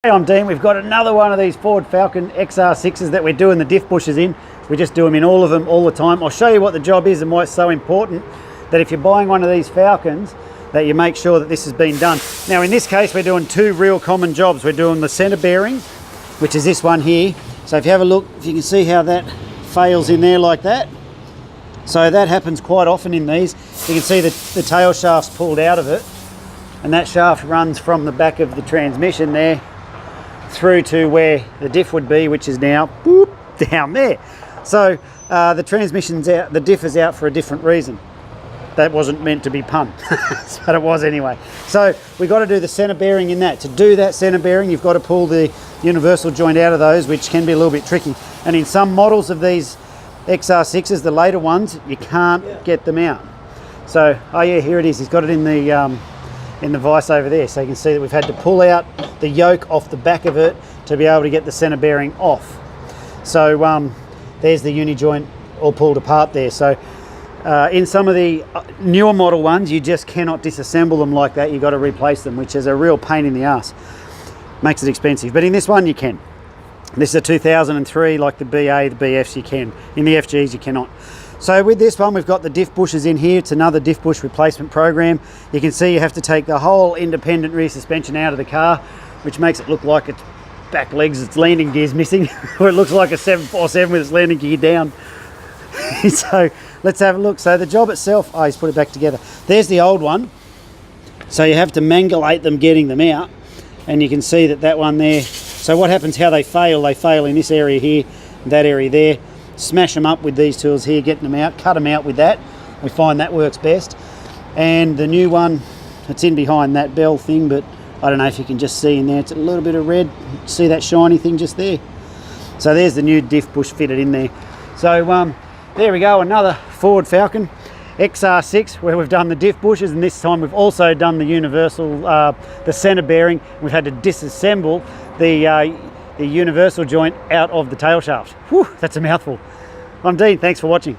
Hey, I'm Dean. We've got another one of these Ford Falcon XR6s that we're doing the diff bushes in. We just do them in all of them all the time. I'll show you what the job is and why it's so important that if you're buying one of these Falcons, that you make sure that this has been done. Now in this case, we're doing two real common jobs. We're doing the centre bearing, which is this one here. So if you have a look, if you can see how that fails in there like that. So that happens quite often in these. You can see that the tail shaft's pulled out of it, and that shaft runs from the back of the transmission there through to where the diff would be, which is now boop, down there. So the transmission's out, the diff is out for a different reason. That wasn't meant to be pun, but it was anyway. So we got to do the centre bearing in that. To do that centre bearing, you've got to pull the universal joint out of those, which can be a little bit tricky. And in some models of these XR6s, the later ones, you can't get them out. So, oh yeah, here it is. He's got it in the vise over there. So you can see that we've had to pull out the yoke off the back of it to be able to get the centre bearing off. So there's the uni joint all pulled apart there. So in some of the newer model ones, you just cannot disassemble them like that. You've got to replace them, which is a real pain in the ass. Makes it expensive. But in this one, you can. This is a 2003, like the BA, the BFs, you can. In the FGs, you cannot. So with this one, we've got the diff bushes in here. It's another diff bush replacement program. You can see you have to take the whole independent rear suspension out of the car, which makes it look like its back legs, its landing gear's missing, or it looks like a 747 with its landing gear down. So let's have a look. So the job itself, oh, he's put it back together. There's the old one. So you have to mangulate them getting them out, and you can see that one there. So what happens, how they fail in this area here, that area there. Smash them up with these tools here, getting them out, cut them out with that. We find that works best. And the new one, it's in behind that bell thing, but I don't know if you can just see in there, it's a little bit of red. See that shiny thing just there? So there's the new diff bush fitted in there. So there we go, another Ford Falcon XR6 where we've done the diff bushes, and this time we've also done the universal, the centre bearing. We've had to disassemble the universal joint out of the tail shaft. Whew, that's a mouthful. I'm Dean, thanks for watching.